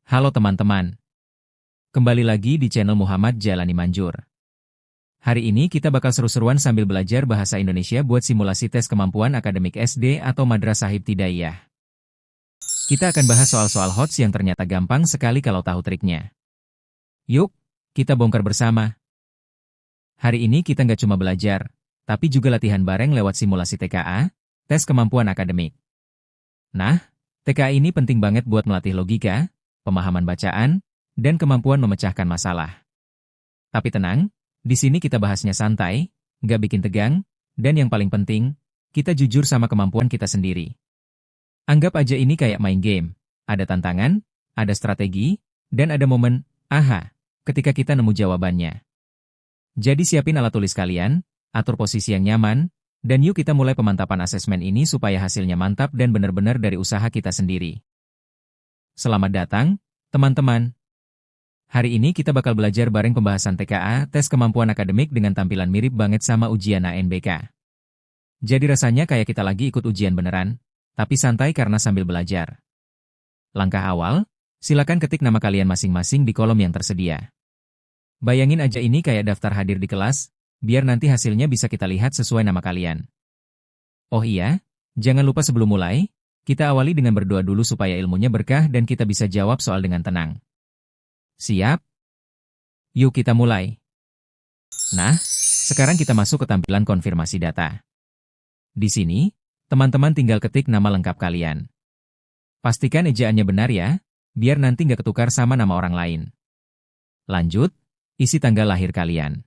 Halo teman-teman, kembali lagi di channel Muhammad Jalani Manjur. Hari ini kita bakal seru-seruan sambil belajar bahasa Indonesia buat simulasi tes kemampuan akademik SD atau Madrasah Ibtidaiyah. Kita akan bahas soal-soal HOTS yang ternyata gampang sekali kalau tahu triknya. Yuk, kita bongkar bersama. Hari ini kita nggak cuma belajar, tapi juga latihan bareng lewat simulasi TKA, tes kemampuan akademik. Nah, TKA ini penting banget buat melatih logika, pemahaman bacaan, dan kemampuan memecahkan masalah. Tapi tenang, di sini kita bahasnya santai, nggak bikin tegang, dan yang paling penting, kita jujur sama kemampuan kita sendiri. Anggap aja ini kayak main game, ada tantangan, ada strategi, dan ada momen, aha, ketika kita nemu jawabannya. Jadi siapin alat tulis kalian, atur posisi yang nyaman, dan yuk kita mulai pemantapan asesmen ini supaya hasilnya mantap dan benar-benar dari usaha kita sendiri. Selamat datang, teman-teman. Hari ini kita bakal belajar bareng pembahasan TKA, tes kemampuan akademik dengan tampilan mirip banget sama ujian ANBK. Jadi rasanya kayak kita lagi ikut ujian beneran, tapi santai karena sambil belajar. Langkah awal, silakan ketik nama kalian masing-masing di kolom yang tersedia. Bayangin aja ini kayak daftar hadir di kelas, biar nanti hasilnya bisa kita lihat sesuai nama kalian. Oh iya, jangan lupa sebelum mulai, kita awali dengan berdoa dulu supaya ilmunya berkah dan kita bisa jawab soal dengan tenang. Siap? Yuk kita mulai. Nah, sekarang kita masuk ke tampilan konfirmasi data. Di sini, teman-teman tinggal ketik nama lengkap kalian. Pastikan ejaannya benar ya, biar nanti nggak ketukar sama nama orang lain. Lanjut, isi tanggal lahir kalian.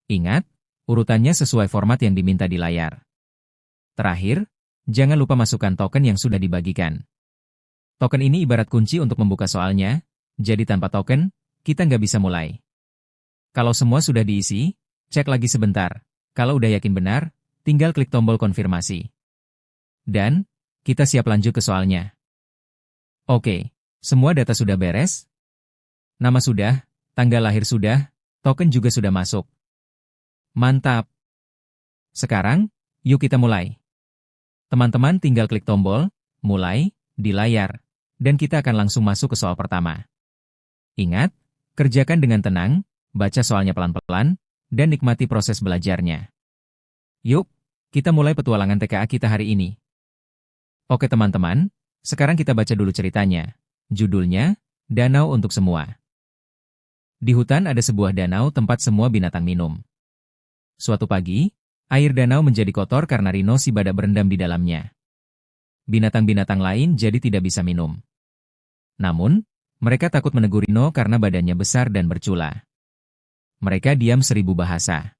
Ingat, urutannya sesuai format yang diminta di layar. Terakhir, jangan lupa masukkan token yang sudah dibagikan. Token ini ibarat kunci untuk membuka soalnya, jadi tanpa token, kita nggak bisa mulai. Kalau semua sudah diisi, cek lagi sebentar. Kalau udah yakin benar, tinggal klik tombol konfirmasi. Dan, kita siap lanjut ke soalnya. Oke, semua data sudah beres? Nama sudah, tanggal lahir sudah, token juga sudah masuk. Mantap! Sekarang, yuk kita mulai. Teman-teman tinggal klik tombol, mulai, di layar, dan kita akan langsung masuk ke soal pertama. Ingat, kerjakan dengan tenang, baca soalnya pelan-pelan, dan nikmati proses belajarnya. Yuk, kita mulai petualangan TKA kita hari ini. Oke teman-teman, sekarang kita baca dulu ceritanya. Judulnya, Danau untuk Semua. Di hutan ada sebuah danau tempat semua binatang minum. Suatu pagi, air danau menjadi kotor karena Rino si badak berendam di dalamnya. Binatang-binatang lain jadi tidak bisa minum. Namun, mereka takut menegur Rino karena badannya besar dan bercula. Mereka diam 1000 bahasa.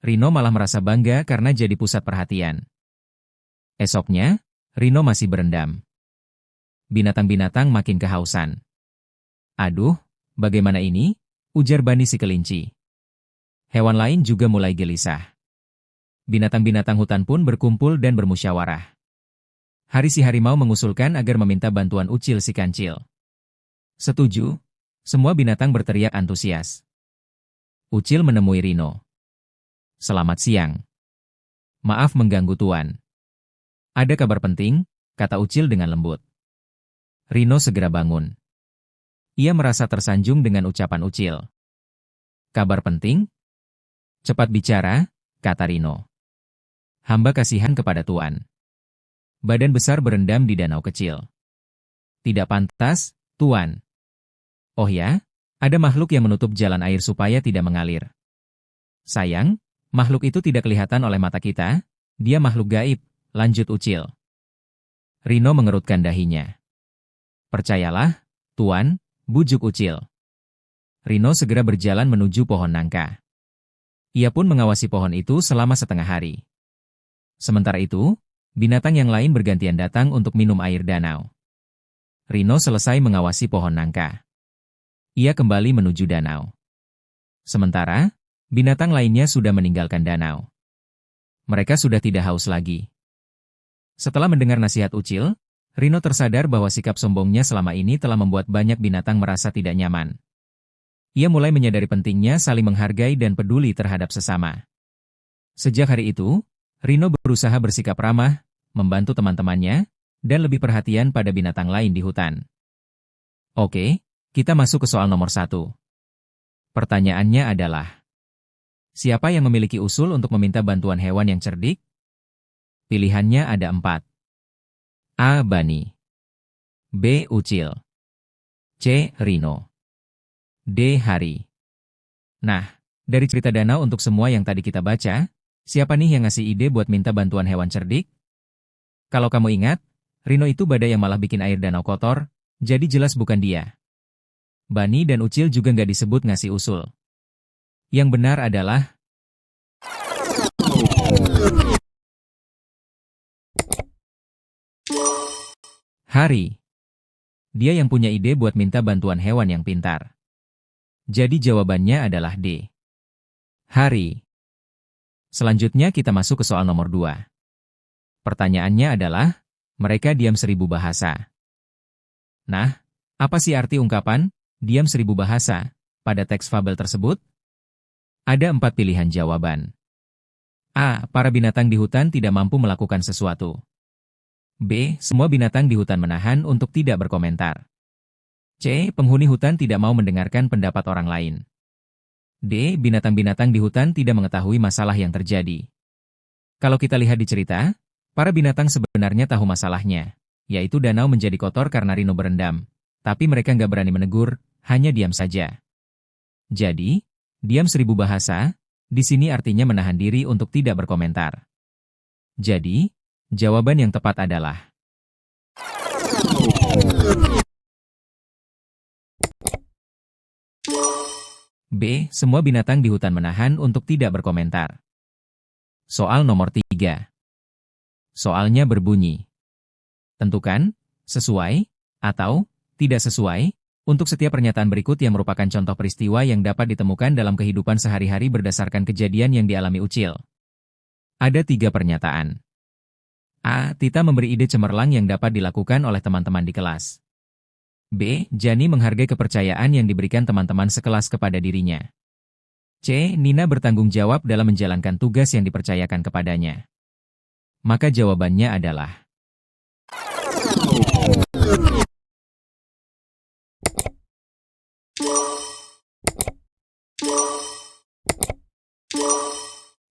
Rino malah merasa bangga karena jadi pusat perhatian. Esoknya, Rino masih berendam. Binatang-binatang makin kehausan. Aduh, bagaimana ini? Ujar Bani si kelinci. Hewan lain juga mulai gelisah. Binatang-binatang hutan pun berkumpul dan bermusyawarah. Hari si harimau mengusulkan agar meminta bantuan Ucil si kancil. Setuju, semua binatang berteriak antusias. Ucil menemui Rino. Selamat siang. Maaf mengganggu Tuan. Ada kabar penting, kata Ucil dengan lembut. Rino segera bangun. Ia merasa tersanjung dengan ucapan Ucil. Kabar penting? Cepat bicara, kata Rino. Hamba kasihan kepada Tuan. Badan besar berendam di danau kecil. Tidak pantas, Tuan. Oh ya, ada makhluk yang menutup jalan air supaya tidak mengalir. Sayang, makhluk itu tidak kelihatan oleh mata kita, dia makhluk gaib, lanjut Ucil. Rino mengerutkan dahinya. Percayalah, Tuan, bujuk Ucil. Rino segera berjalan menuju pohon nangka. Ia pun mengawasi pohon itu selama setengah hari. Sementara itu, binatang yang lain bergantian datang untuk minum air danau. Rino selesai mengawasi pohon nangka. Ia kembali menuju danau. Sementara, binatang lainnya sudah meninggalkan danau. Mereka sudah tidak haus lagi. Setelah mendengar nasihat Ucil, Rino tersadar bahwa sikap sombongnya selama ini telah membuat banyak binatang merasa tidak nyaman. Ia mulai menyadari pentingnya saling menghargai dan peduli terhadap sesama. Sejak hari itu, Rino berusaha bersikap ramah, membantu teman-temannya, dan lebih perhatian pada binatang lain di hutan. Oke, kita masuk ke soal nomor 1. Pertanyaannya adalah, siapa yang memiliki usul untuk meminta bantuan hewan yang cerdik? Pilihannya ada 4. A. Bani, B. Ucil, C. Rino, D. Hari. Nah, dari cerita danau untuk semua yang tadi kita baca, siapa nih yang ngasih ide buat minta bantuan hewan cerdik? Kalau kamu ingat, Rino itu badai yang malah bikin air danau kotor, jadi jelas bukan dia. Bani dan Ucil juga nggak disebut ngasih usul. Yang benar adalah Hari. Dia yang punya ide buat minta bantuan hewan yang pintar. Jadi jawabannya adalah D. Hari. Selanjutnya kita masuk ke soal nomor 2. Pertanyaannya adalah, mereka diam 1000 bahasa. Nah, apa sih arti ungkapan, diam 1000 bahasa, pada teks fabel tersebut? Ada 4 pilihan jawaban. A. Para binatang di hutan tidak mampu melakukan sesuatu. B. Semua binatang di hutan menahan untuk tidak berkomentar. C. Penghuni hutan tidak mau mendengarkan pendapat orang lain. D. Binatang-binatang di hutan tidak mengetahui masalah yang terjadi. Kalau kita lihat di cerita, para binatang sebenarnya tahu masalahnya, yaitu danau menjadi kotor karena Rino berendam. Tapi mereka nggak berani menegur, hanya diam saja. Jadi, diam 1000 bahasa, di sini artinya menahan diri untuk tidak berkomentar. Jadi, jawaban yang tepat adalah B. Semua binatang di hutan menahan untuk tidak berkomentar. Soal nomor 3. Soalnya berbunyi, tentukan, sesuai, atau tidak sesuai, untuk setiap pernyataan berikut yang merupakan contoh peristiwa yang dapat ditemukan dalam kehidupan sehari-hari berdasarkan kejadian yang dialami Ucil. Ada 3 pernyataan. A. Tita memberi ide cemerlang yang dapat dilakukan oleh teman-teman di kelas. B. Jani menghargai kepercayaan yang diberikan teman-teman sekelas kepada dirinya. C. Nina bertanggung jawab dalam menjalankan tugas yang dipercayakan kepadanya. Maka jawabannya adalah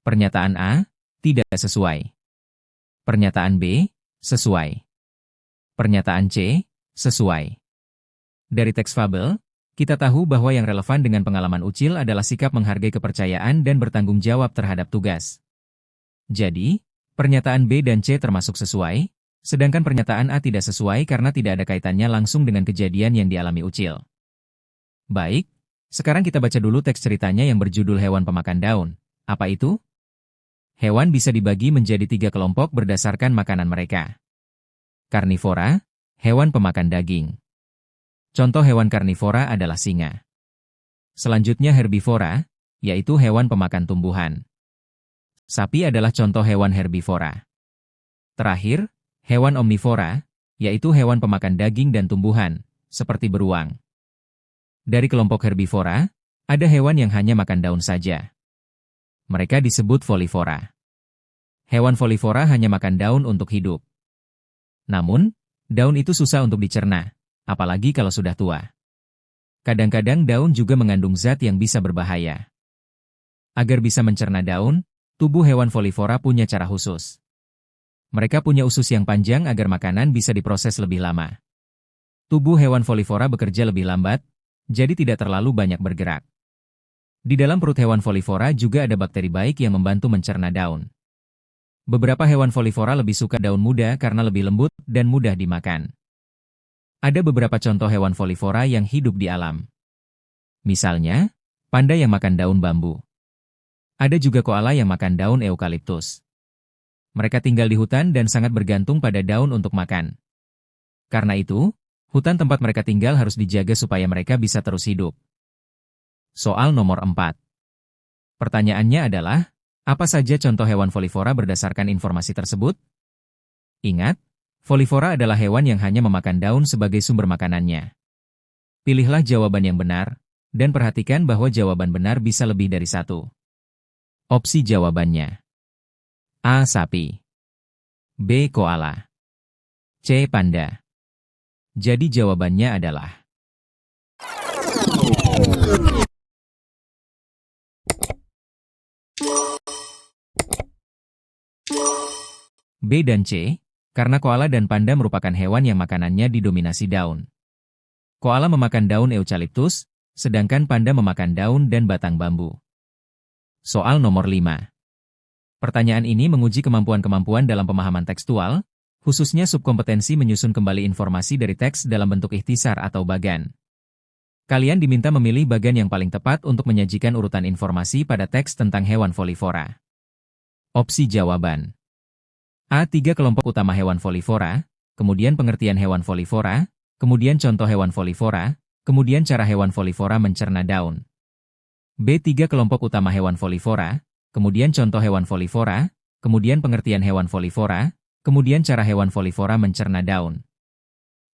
pernyataan A. Tidak sesuai. Pernyataan B. Sesuai. Pernyataan C. Sesuai. Dari teks fabel, kita tahu bahwa yang relevan dengan pengalaman Ucil adalah sikap menghargai kepercayaan dan bertanggung jawab terhadap tugas. Jadi, pernyataan B dan C termasuk sesuai, sedangkan pernyataan A tidak sesuai karena tidak ada kaitannya langsung dengan kejadian yang dialami Ucil. Baik, sekarang kita baca dulu teks ceritanya yang berjudul Hewan Pemakan Daun. Apa itu? Hewan bisa dibagi menjadi 3 kelompok berdasarkan makanan mereka. Karnivora, hewan pemakan daging. Contoh hewan karnivora adalah singa. Selanjutnya herbivora, yaitu hewan pemakan tumbuhan. Sapi adalah contoh hewan herbivora. Terakhir, hewan omnivora, yaitu hewan pemakan daging dan tumbuhan, seperti beruang. Dari kelompok herbivora, ada hewan yang hanya makan daun saja. Mereka disebut folivora. Hewan folivora hanya makan daun untuk hidup. Namun, daun itu susah untuk dicerna, apalagi kalau sudah tua. Kadang-kadang daun juga mengandung zat yang bisa berbahaya. Agar bisa mencerna daun, tubuh hewan folivora punya cara khusus. Mereka punya usus yang panjang agar makanan bisa diproses lebih lama. Tubuh hewan folivora bekerja lebih lambat, jadi tidak terlalu banyak bergerak. Di dalam perut hewan folivora juga ada bakteri baik yang membantu mencerna daun. Beberapa hewan folivora lebih suka daun muda karena lebih lembut dan mudah dimakan. Ada beberapa contoh hewan folivora yang hidup di alam. Misalnya, panda yang makan daun bambu. Ada juga koala yang makan daun eukaliptus. Mereka tinggal di hutan dan sangat bergantung pada daun untuk makan. Karena itu, hutan tempat mereka tinggal harus dijaga supaya mereka bisa terus hidup. Soal nomor 4. Pertanyaannya adalah, apa saja contoh hewan folivora berdasarkan informasi tersebut? Ingat, folivora adalah hewan yang hanya memakan daun sebagai sumber makanannya. Pilihlah jawaban yang benar, dan perhatikan bahwa jawaban benar bisa lebih dari 1. Opsi jawabannya: A. Sapi, B. Koala, C. Panda. Jadi jawabannya adalah B dan C, karena koala dan panda merupakan hewan yang makanannya didominasi daun. Koala memakan daun eucalyptus, sedangkan panda memakan daun dan batang bambu. Soal nomor 5. Pertanyaan ini menguji kemampuan-kemampuan dalam pemahaman tekstual, khususnya subkompetensi menyusun kembali informasi dari teks dalam bentuk ikhtisar atau bagan. Kalian diminta memilih bagan yang paling tepat untuk menyajikan urutan informasi pada teks tentang hewan folivora. Opsi jawaban. A. 3 kelompok utama hewan folivora, kemudian pengertian hewan folivora, kemudian contoh hewan folivora, kemudian cara hewan folivora mencerna daun. B. 3 kelompok utama hewan folivora, kemudian contoh hewan folivora, kemudian pengertian hewan folivora, kemudian cara hewan folivora mencerna daun.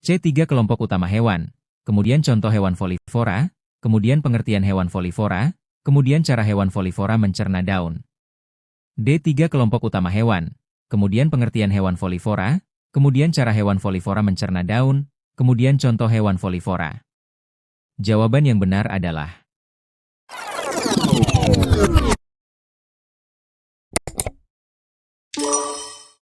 C. 3 kelompok utama hewan, kemudian contoh hewan folivora, kemudian pengertian hewan folivora, kemudian cara hewan folivora mencerna daun. D. 3 kelompok utama hewan, kemudian pengertian hewan folivora, kemudian cara hewan folivora mencerna daun, kemudian contoh hewan folivora. Jawaban yang benar adalah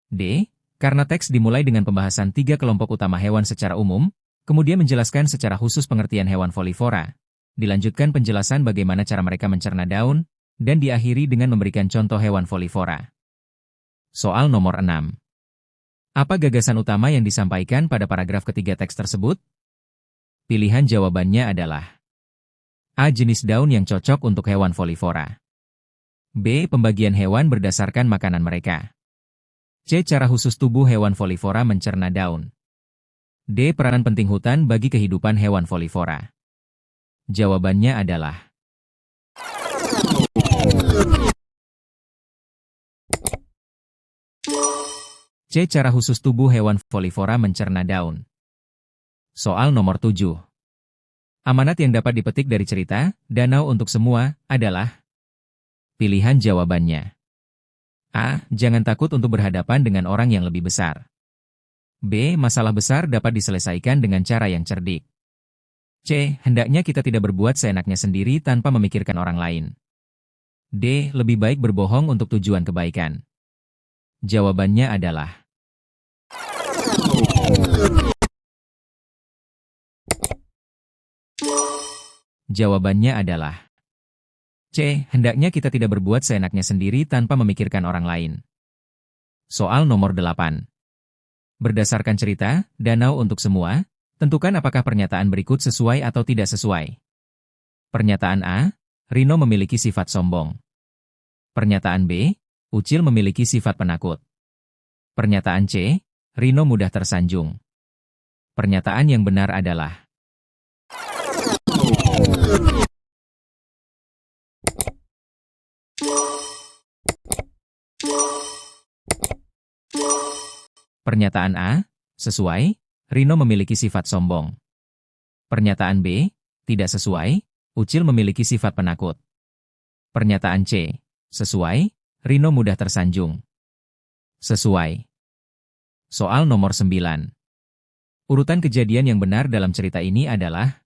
D. Karena teks dimulai dengan pembahasan 3 kelompok utama hewan secara umum, kemudian menjelaskan secara khusus pengertian hewan folivora, dilanjutkan penjelasan bagaimana cara mereka mencerna daun, dan diakhiri dengan memberikan contoh hewan folivora. Soal nomor 6. Apa gagasan utama yang disampaikan pada paragraf ketiga teks tersebut? Pilihan jawabannya adalah A. Jenis daun yang cocok untuk hewan folivora. B. Pembagian hewan berdasarkan makanan mereka. C. Cara khusus tubuh hewan folivora mencerna daun. D. Peranan penting hutan bagi kehidupan hewan folivora. Jawabannya adalah C. Cara khusus tubuh hewan folivora mencerna daun. Soal nomor 7. Amanat yang dapat dipetik dari cerita Danau untuk Semua adalah pilihan jawabannya. A. Jangan takut untuk berhadapan dengan orang yang lebih besar. B. Masalah besar dapat diselesaikan dengan cara yang cerdik. C. Hendaknya kita tidak berbuat seenaknya sendiri tanpa memikirkan orang lain. D. Lebih baik berbohong untuk tujuan kebaikan. Jawabannya adalah Jawabannya adalah C. Hendaknya kita tidak berbuat seenaknya sendiri tanpa memikirkan orang lain. Soal nomor 8. Berdasarkan cerita Danau untuk Semua, tentukan apakah pernyataan berikut sesuai atau tidak sesuai. Pernyataan A. Rino memiliki sifat sombong. Pernyataan B. Ucil memiliki sifat penakut. Pernyataan C. Rino mudah tersanjung. Pernyataan yang benar adalah Pernyataan A. Sesuai, Rino memiliki sifat sombong. Pernyataan B. Tidak sesuai, Ucil memiliki sifat penakut. Pernyataan C. Sesuai, Rino mudah tersanjung. Sesuai. Soal nomor 9. Urutan kejadian yang benar dalam cerita ini adalah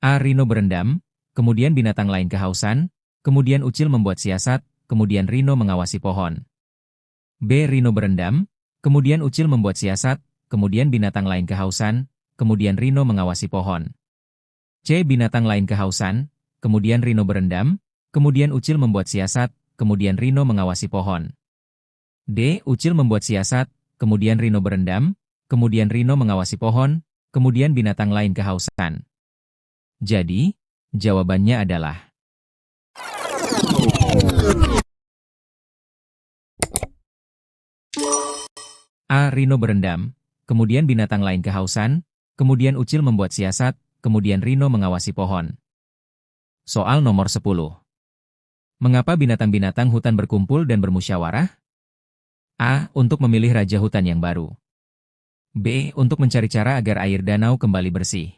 A. Rino berendam, kemudian binatang lain kehausan, kemudian Ucil membuat siasat, kemudian Rino mengawasi pohon. B. Rino berendam, kemudian Ucil membuat siasat, kemudian binatang lain kehausan, kemudian Rino mengawasi pohon. C. Binatang lain kehausan, kemudian Rino berendam, kemudian Ucil membuat siasat, kemudian Rino mengawasi pohon. D. Ucil membuat siasat, kemudian Rino berendam, kemudian Rino mengawasi pohon, kemudian binatang lain kehausan. Jadi, jawabannya adalah A. Rino berendam, kemudian binatang lain kehausan, kemudian Ucil membuat siasat, kemudian Rino mengawasi pohon. Soal nomor 10. Mengapa binatang-binatang hutan berkumpul dan bermusyawarah? A. Untuk memilih raja hutan yang baru. B. Untuk mencari cara agar air danau kembali bersih.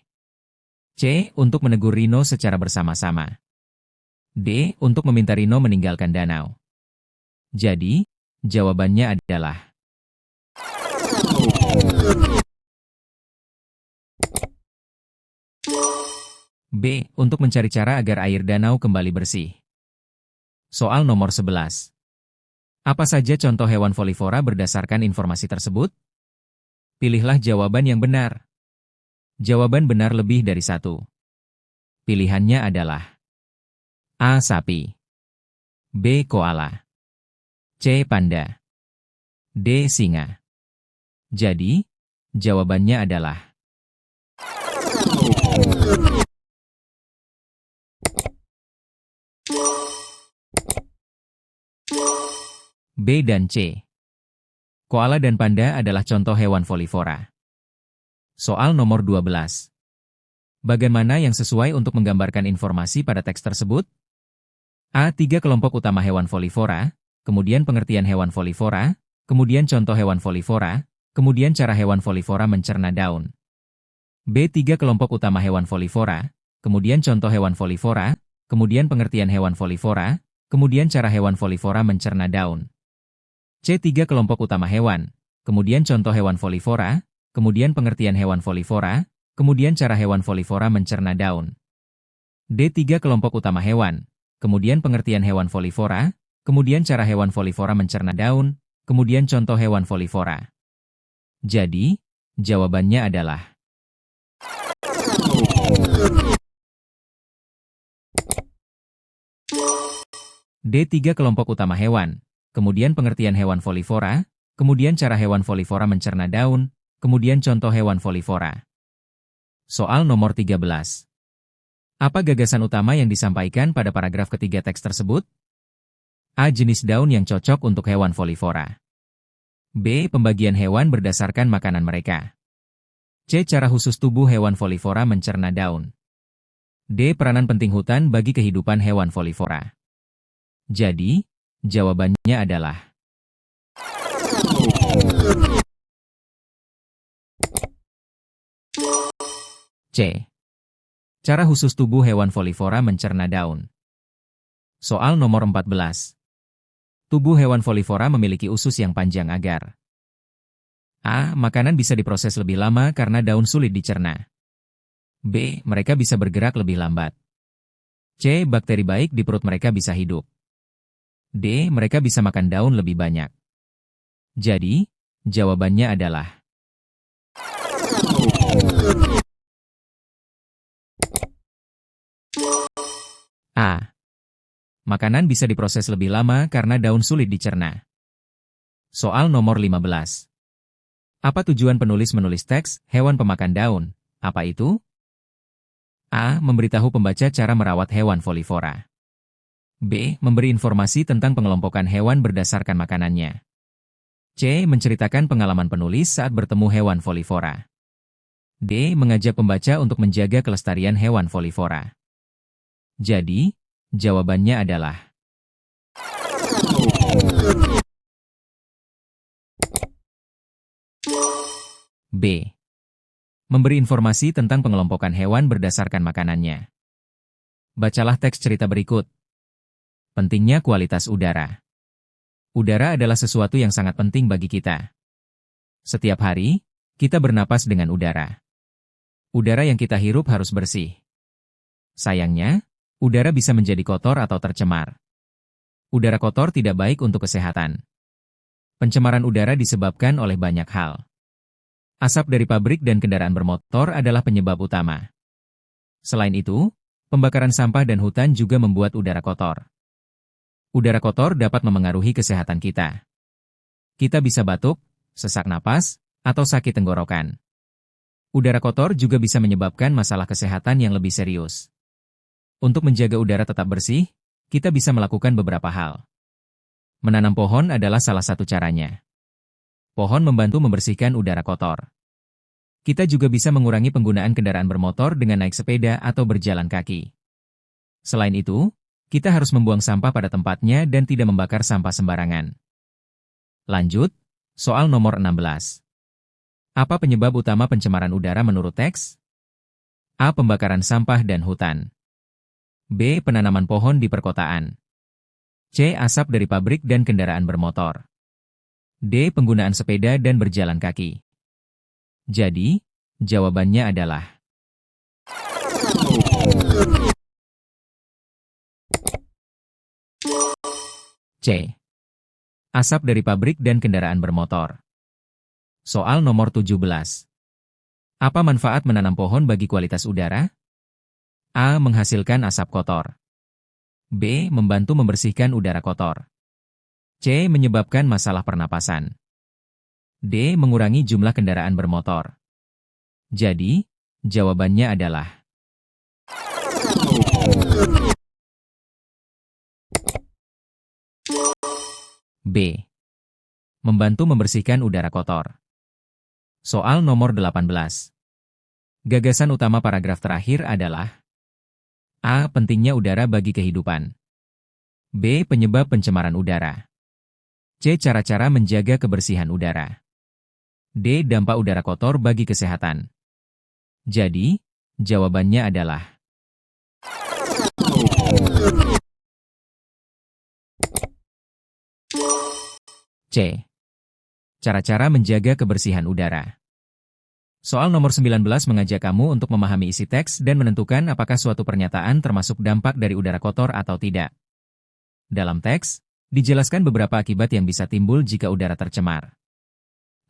C. Untuk menegur Rino secara bersama-sama. D. Untuk meminta Rino meninggalkan danau. Jadi, jawabannya adalah B. Untuk mencari cara agar air danau kembali bersih. Soal nomor 11. Apa saja contoh hewan folivora berdasarkan informasi tersebut? Pilihlah jawaban yang benar. Jawaban benar lebih dari satu. Pilihannya adalah A. Sapi, B. Koala, C. Panda, D. Singa. Jadi, jawabannya adalah B dan C. Koala dan panda adalah contoh hewan folivora. Soal nomor 12. Bagaimana yang sesuai untuk menggambarkan informasi pada teks tersebut? A. 3 kelompok utama hewan folivora, kemudian pengertian hewan folivora, kemudian contoh hewan folivora, kemudian cara hewan folivora mencerna daun. B. 3 kelompok utama hewan folivora, kemudian contoh hewan folivora, kemudian pengertian hewan folivora, kemudian cara hewan folivora mencerna daun. C. 3 kelompok utama hewan, kemudian contoh hewan folivora, kemudian pengertian hewan folivora, kemudian cara hewan folivora mencerna daun. D. 3 kelompok utama hewan, kemudian pengertian hewan folivora, kemudian cara hewan folivora mencerna daun, kemudian contoh hewan folivora. Jadi, jawabannya adalah D. 3 kelompok utama hewan, kemudian pengertian hewan folivora, kemudian cara hewan folivora mencerna daun, kemudian contoh hewan folivora. Soal nomor 13. Apa gagasan utama yang disampaikan pada paragraf ketiga teks tersebut? A. Jenis daun yang cocok untuk hewan folivora. B. Pembagian hewan berdasarkan makanan mereka. C. Cara khusus tubuh hewan folivora mencerna daun. D. Peranan penting hutan bagi kehidupan hewan folivora. Jadi, jawabannya adalah C. Cara khusus tubuh hewan folivora mencerna daun. Soal nomor 14. Tubuh hewan folivora memiliki usus yang panjang agar A. Makanan bisa diproses lebih lama karena daun sulit dicerna. B. Mereka bisa bergerak lebih lambat. C. Bakteri baik di perut mereka bisa hidup. D. Mereka bisa makan daun lebih banyak. Jadi, jawabannya adalah A. Makanan bisa diproses lebih lama karena daun sulit dicerna. Soal nomor 15. Apa tujuan penulis menulis teks hewan pemakan daun? Apa itu? A. Memberitahu pembaca cara merawat hewan folivora. B. Memberi informasi tentang pengelompokan hewan berdasarkan makanannya. C. Menceritakan pengalaman penulis saat bertemu hewan folivora. D. Mengajak pembaca untuk menjaga kelestarian hewan folivora. Jadi, jawabannya adalah B. Memberi informasi tentang pengelompokan hewan berdasarkan makanannya. Bacalah teks cerita berikut. Pentingnya kualitas udara. Udara adalah sesuatu yang sangat penting bagi kita. Setiap hari, kita bernapas dengan udara. Udara yang kita hirup harus bersih. Sayangnya, udara bisa menjadi kotor atau tercemar. Udara kotor tidak baik untuk kesehatan. Pencemaran udara disebabkan oleh banyak hal. Asap dari pabrik dan kendaraan bermotor adalah penyebab utama. Selain itu, pembakaran sampah dan hutan juga membuat udara kotor. Udara kotor dapat memengaruhi kesehatan kita. Kita bisa batuk, sesak napas, atau sakit tenggorokan. Udara kotor juga bisa menyebabkan masalah kesehatan yang lebih serius. Untuk menjaga udara tetap bersih, kita bisa melakukan beberapa hal. Menanam pohon adalah salah satu caranya. Pohon membantu membersihkan udara kotor. Kita juga bisa mengurangi penggunaan kendaraan bermotor dengan naik sepeda atau berjalan kaki. Selain itu, kita harus membuang sampah pada tempatnya dan tidak membakar sampah sembarangan. Lanjut, soal nomor 16. Apa penyebab utama pencemaran udara menurut teks? A. Pembakaran sampah dan hutan. B. Penanaman pohon di perkotaan. C. Asap dari pabrik dan kendaraan bermotor. D. Penggunaan sepeda dan berjalan kaki. Jadi, jawabannya adalah C. Asap dari pabrik dan kendaraan bermotor. Soal nomor 17. Apa manfaat menanam pohon bagi kualitas udara? A. Menghasilkan asap kotor. B. Membantu membersihkan udara kotor. C. Menyebabkan masalah pernapasan. D. Mengurangi jumlah kendaraan bermotor. Jadi, jawabannya adalah B. Membantu membersihkan udara kotor. Soal nomor 18. Gagasan utama paragraf terakhir adalah A. Pentingnya udara bagi kehidupan. B. Penyebab pencemaran udara. C. Cara-cara menjaga kebersihan udara. D. Dampak udara kotor bagi kesehatan. Jadi, jawabannya adalah C. Cara-cara menjaga kebersihan udara. Soal nomor 19 mengajak kamu untuk memahami isi teks dan menentukan apakah suatu pernyataan termasuk dampak dari udara kotor atau tidak. Dalam teks, dijelaskan beberapa akibat yang bisa timbul jika udara tercemar.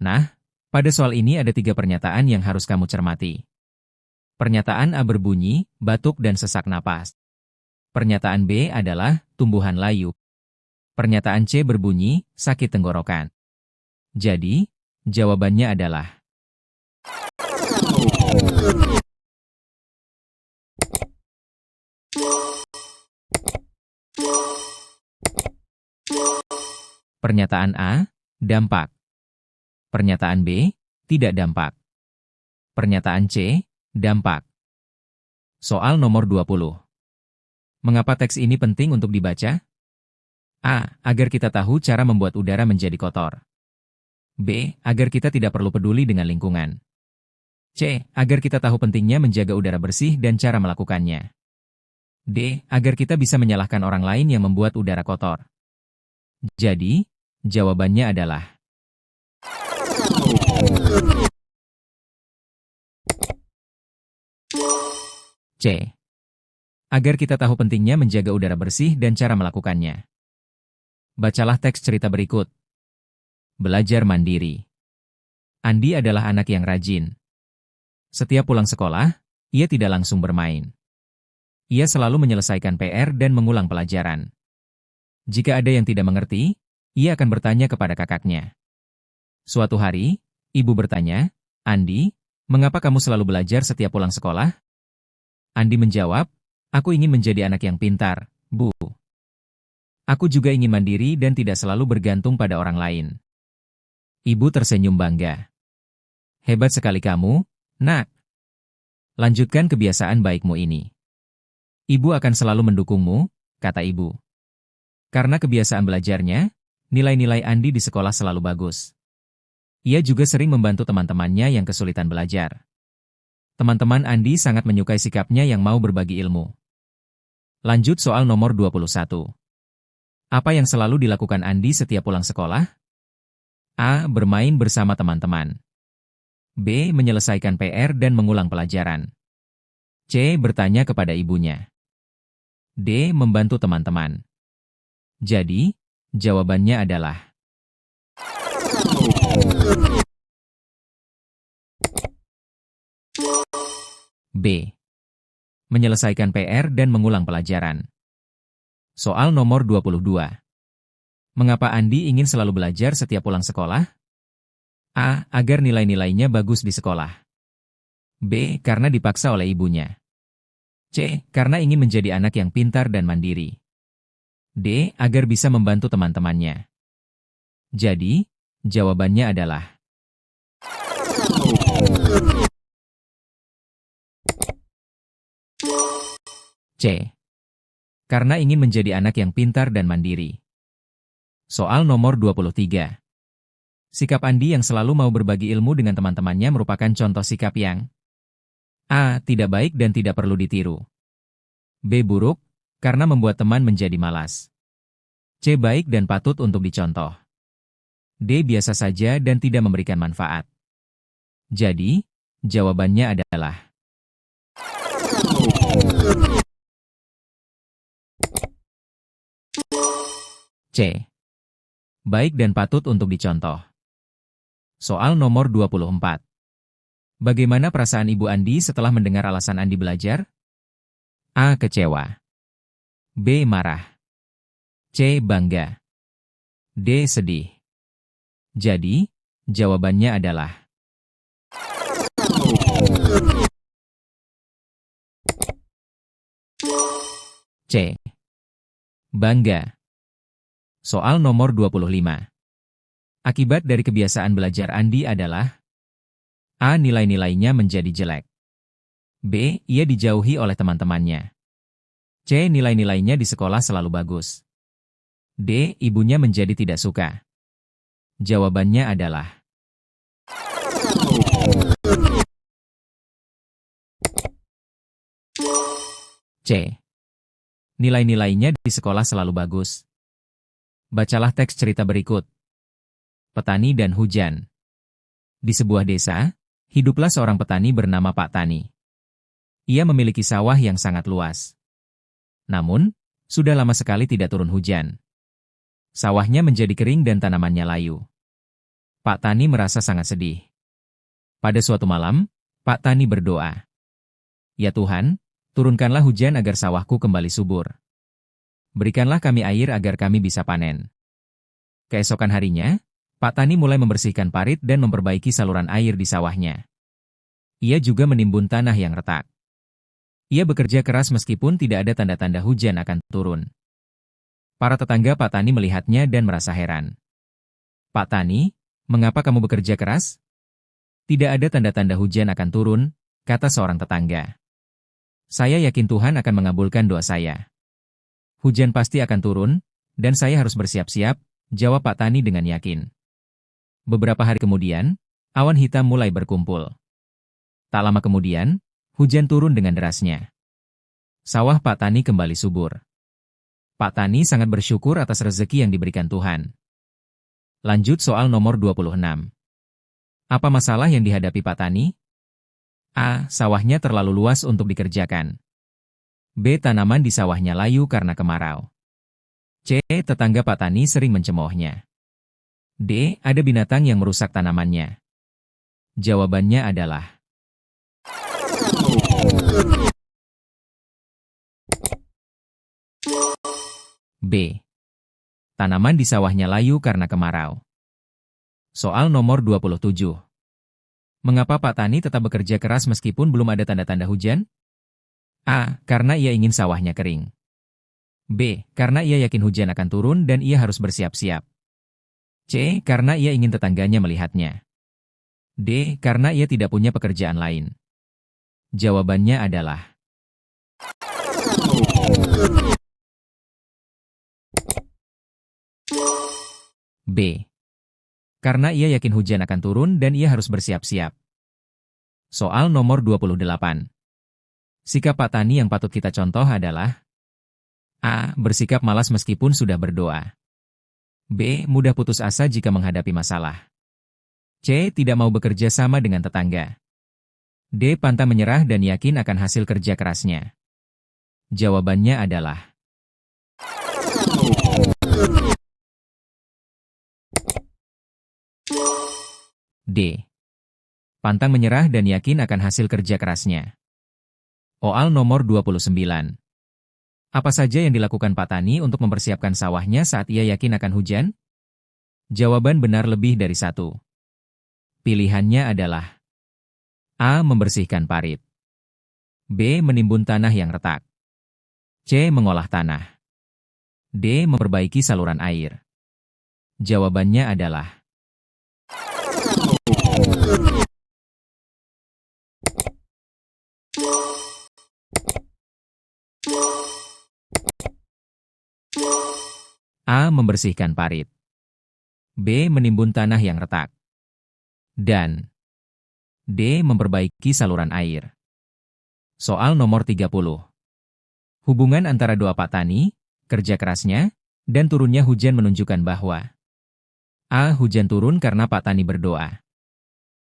Nah, pada soal ini ada 3 pernyataan yang harus kamu cermati. Pernyataan A berbunyi, batuk dan sesak napas. Pernyataan B adalah, tumbuhan layu. Pernyataan C berbunyi, sakit tenggorokan. Jadi, jawabannya adalah pernyataan A, dampak. Pernyataan B, tidak dampak. Pernyataan C, dampak. Soal nomor 20. Mengapa teks ini penting untuk dibaca? A. Agar kita tahu cara membuat udara menjadi kotor. B. Agar kita tidak perlu peduli dengan lingkungan. C. Agar kita tahu pentingnya menjaga udara bersih dan cara melakukannya. D. Agar kita bisa menyalahkan orang lain yang membuat udara kotor. Jadi, jawabannya adalah C. Agar kita tahu pentingnya menjaga udara bersih dan cara melakukannya. Bacalah teks cerita berikut. Belajar mandiri. Andi adalah anak yang rajin. Setiap pulang sekolah, ia tidak langsung bermain. Ia selalu menyelesaikan PR dan mengulang pelajaran. Jika ada yang tidak mengerti, ia akan bertanya kepada kakaknya. Suatu hari, ibu bertanya, "Andi, mengapa kamu selalu belajar setiap pulang sekolah?" Andi menjawab, "Aku ingin menjadi anak yang pintar, Bu. Aku juga ingin mandiri dan tidak selalu bergantung pada orang lain." Ibu tersenyum bangga. "Hebat sekali kamu, Nak. Lanjutkan kebiasaan baikmu ini. Ibu akan selalu mendukungmu," kata ibu. Karena kebiasaan belajarnya, nilai-nilai Andi di sekolah selalu bagus. Ia juga sering membantu teman-temannya yang kesulitan belajar. Teman-teman Andi sangat menyukai sikapnya yang mau berbagi ilmu. Lanjut soal nomor 21. Apa yang selalu dilakukan Andi setiap pulang sekolah? A. Bermain bersama teman-teman. B. Menyelesaikan PR dan mengulang pelajaran. C. Bertanya kepada ibunya. D. Membantu teman-teman. Jadi, jawabannya adalah B. Menyelesaikan PR dan mengulang pelajaran. Soal nomor 22. Mengapa Andi ingin selalu belajar setiap pulang sekolah? A. Agar nilai-nilainya bagus di sekolah. B. Karena dipaksa oleh ibunya. C. Karena ingin menjadi anak yang pintar dan mandiri. D. Agar bisa membantu teman-temannya. Jadi, jawabannya adalah C. Karena ingin menjadi anak yang pintar dan mandiri. Soal nomor 23. Sikap Andi yang selalu mau berbagi ilmu dengan teman-temannya merupakan contoh sikap yang A. Tidak baik dan tidak perlu ditiru. B. Buruk, karena membuat teman menjadi malas. C. Baik dan patut untuk dicontoh. D. Biasa saja dan tidak memberikan manfaat. Jadi, jawabannya adalah C. Baik dan patut untuk dicontoh. Soal nomor 24. Bagaimana perasaan Ibu Andi setelah mendengar alasan Andi belajar? A. Kecewa. B. Marah. C. Bangga. D. Sedih. Jadi, jawabannya adalah C. Bangga. Soal nomor 25. Akibat dari kebiasaan belajar Andi adalah A. Nilai-nilainya menjadi jelek. B. Ia dijauhi oleh teman-temannya. C. Nilai-nilainya di sekolah selalu bagus. D. Ibunya menjadi tidak suka. Jawabannya adalah C. Nilai-nilainya di sekolah selalu bagus. Bacalah teks cerita berikut. Petani dan hujan. Di sebuah desa, hiduplah seorang petani bernama Pak Tani. Ia memiliki sawah yang sangat luas. Namun, sudah lama sekali tidak turun hujan. Sawahnya menjadi kering dan tanamannya layu. Pak Tani merasa sangat sedih. Pada suatu malam, Pak Tani berdoa, "Ya Tuhan, turunkanlah hujan agar sawahku kembali subur. Berikanlah kami air agar kami bisa panen." Keesokan harinya, Pak Tani mulai membersihkan parit dan memperbaiki saluran air di sawahnya. Ia juga menimbun tanah yang retak. Ia bekerja keras meskipun tidak ada tanda-tanda hujan akan turun. Para tetangga Pak Tani melihatnya dan merasa heran. "Pak Tani, mengapa kamu bekerja keras?" "Tidak ada tanda-tanda hujan akan turun," kata seorang tetangga. "Saya yakin Tuhan akan mengabulkan doa saya. Hujan pasti akan turun, dan saya harus bersiap-siap," jawab Pak Tani dengan yakin. Beberapa hari kemudian, awan hitam mulai berkumpul. Tak lama kemudian, hujan turun dengan derasnya. Sawah Pak Tani kembali subur. Pak Tani sangat bersyukur atas rezeki yang diberikan Tuhan. Lanjut soal nomor 26. Apa masalah yang dihadapi Pak Tani? A. Sawahnya terlalu luas untuk dikerjakan. B. Tanaman di sawahnya layu karena kemarau. C. Tetangga Pak Tani sering mencemoohnya. D. Ada binatang yang merusak tanamannya. Jawabannya adalah B. Tanaman di sawahnya layu karena kemarau. Soal nomor 27. Mengapa Pak Tani tetap bekerja keras meskipun belum ada tanda-tanda hujan? A. Karena ia ingin sawahnya kering. B. Karena ia yakin hujan akan turun dan ia harus bersiap-siap. C. Karena ia ingin tetangganya melihatnya. D. Karena ia tidak punya pekerjaan lain. Jawabannya adalah B. Karena ia yakin hujan akan turun dan ia harus bersiap-siap. Soal nomor 28. Sikap Pak Tani yang patut kita contoh adalah A. Bersikap malas meskipun sudah berdoa. B. Mudah putus asa jika menghadapi masalah. C. Tidak mau bekerja sama dengan tetangga. D. Pantang menyerah dan yakin akan hasil kerja kerasnya. Jawabannya adalah D. Pantang menyerah dan yakin akan hasil kerja kerasnya. Soal nomor 29. Apa saja yang dilakukan Pak Tani untuk mempersiapkan sawahnya saat ia yakin akan hujan? Jawaban benar lebih dari satu. Pilihannya adalah A. Membersihkan parit. B. Menimbun tanah yang retak. C. Mengolah tanah. D. Memperbaiki saluran air. Jawabannya adalah A. Membersihkan parit. B. Menimbun tanah yang retak. Dan D. Memperbaiki saluran air. Soal nomor 30. Hubungan antara doa Pak Tani, kerja kerasnya, dan turunnya hujan menunjukkan bahwa A. Hujan turun karena Pak Tani berdoa.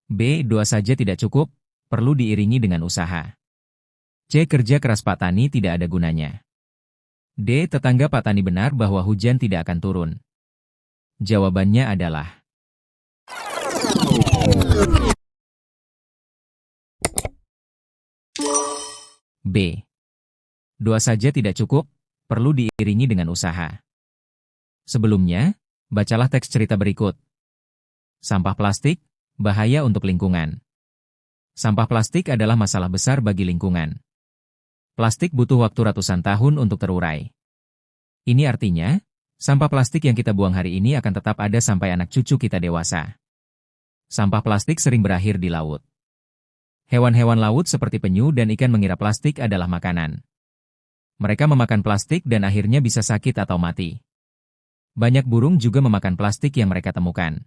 B. Doa saja tidak cukup, perlu diiringi dengan usaha. C. Kerja keras Pak Tani tidak ada gunanya. D. Tetangga Pak Tani benar bahwa hujan tidak akan turun. Jawabannya adalah B. Doa saja tidak cukup, perlu diiringi dengan usaha. Sebelumnya, bacalah teks cerita berikut. Sampah plastik, bahaya untuk lingkungan. Sampah plastik adalah masalah besar bagi lingkungan. Plastik butuh waktu ratusan tahun untuk terurai. Ini artinya, sampah plastik yang kita buang hari ini akan tetap ada sampai anak cucu kita dewasa. Sampah plastik sering berakhir di laut. Hewan-hewan laut seperti penyu dan ikan mengira plastik adalah makanan. Mereka memakan plastik dan akhirnya bisa sakit atau mati. Banyak burung juga memakan plastik yang mereka temukan.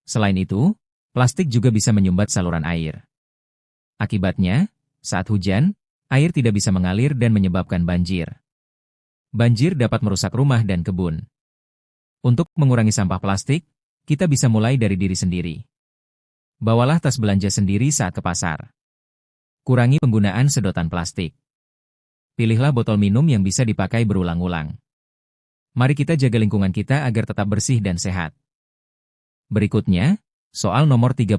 Selain itu, plastik juga bisa menyumbat saluran air. Akibatnya, saat hujan, air tidak bisa mengalir dan menyebabkan banjir. Banjir dapat merusak rumah dan kebun. Untuk mengurangi sampah plastik, kita bisa mulai dari diri sendiri. Bawalah tas belanja sendiri saat ke pasar. Kurangi penggunaan sedotan plastik. Pilihlah botol minum yang bisa dipakai berulang-ulang. Mari kita jaga lingkungan kita agar tetap bersih dan sehat. Berikutnya, soal nomor 31.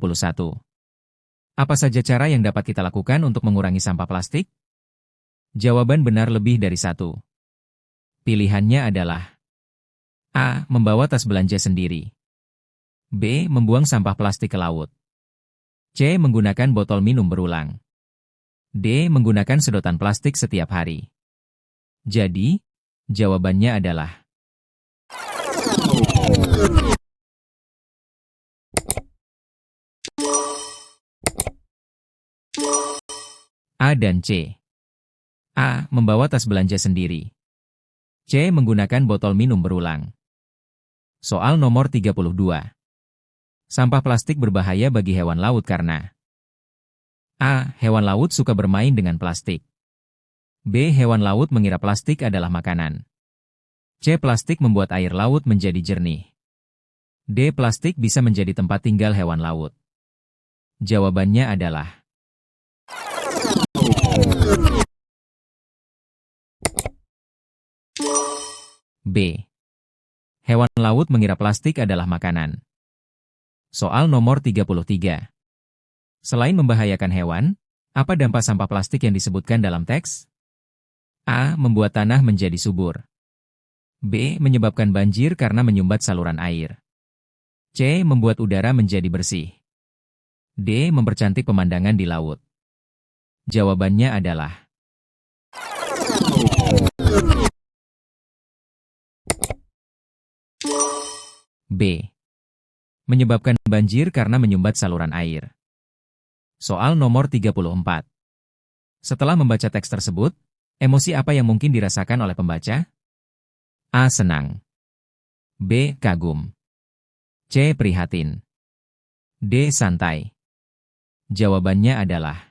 Apa saja cara yang dapat kita lakukan untuk mengurangi sampah plastik? Jawaban benar lebih dari satu. Pilihannya adalah A. Membawa tas belanja sendiri. B. Membuang sampah plastik ke laut. C. Menggunakan botol minum berulang. D. Menggunakan sedotan plastik setiap hari. Jadi, jawabannya adalah A dan C. A. Membawa tas belanja sendiri. C. Menggunakan botol minum berulang. Soal nomor 32. Sampah plastik berbahaya bagi hewan laut karena A. Hewan laut suka bermain dengan plastik. B. Hewan laut mengira plastik adalah makanan. C. Plastik membuat air laut menjadi jernih. D. Plastik bisa menjadi tempat tinggal hewan laut. Jawabannya adalah B. Hewan laut mengira plastik adalah makanan. Soal nomor 33. Selain membahayakan hewan, apa dampak sampah plastik yang disebutkan dalam teks? A. Membuat tanah menjadi subur. B. Menyebabkan banjir karena menyumbat saluran air. C. Membuat udara menjadi bersih. D. Mempercantik pemandangan di laut. Jawabannya adalah B. Menyebabkan banjir karena menyumbat saluran air. Soal nomor 34. Setelah membaca teks tersebut, emosi apa yang mungkin dirasakan oleh pembaca? A. Senang. B. Kagum. C. Prihatin. D. Santai. Jawabannya adalah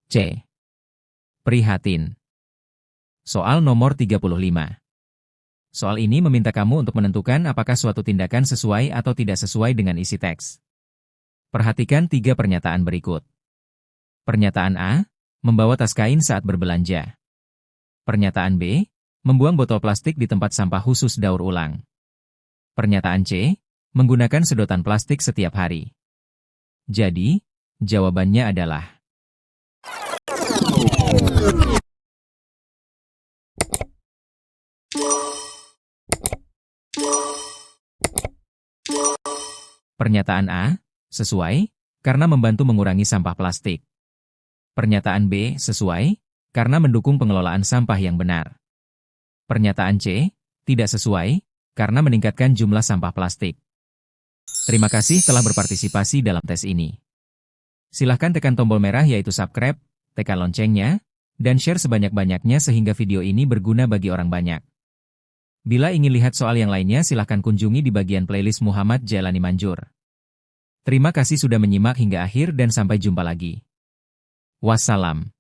C. Prihatin. Soal nomor 35. Soal ini meminta kamu untuk menentukan apakah suatu tindakan sesuai atau tidak sesuai dengan isi teks. Perhatikan 3 pernyataan berikut. Pernyataan A, membawa tas kain saat berbelanja. Pernyataan B, membuang botol plastik di tempat sampah khusus daur ulang. Pernyataan C, menggunakan sedotan plastik setiap hari. Jadi, jawabannya adalah Pernyataan A, sesuai, karena membantu mengurangi sampah plastik. Pernyataan B, sesuai, karena mendukung pengelolaan sampah yang benar. Pernyataan C, tidak sesuai, karena meningkatkan jumlah sampah plastik. Terima kasih telah berpartisipasi dalam tes ini. Silahkan tekan tombol merah yaitu subscribe, tekan loncengnya, dan share sebanyak-banyaknya sehingga video ini berguna bagi orang banyak. Bila ingin lihat soal yang lainnya silahkan kunjungi di bagian playlist Muhammad Jailani Manjur. Terima kasih sudah menyimak hingga akhir dan sampai jumpa lagi. Wassalam.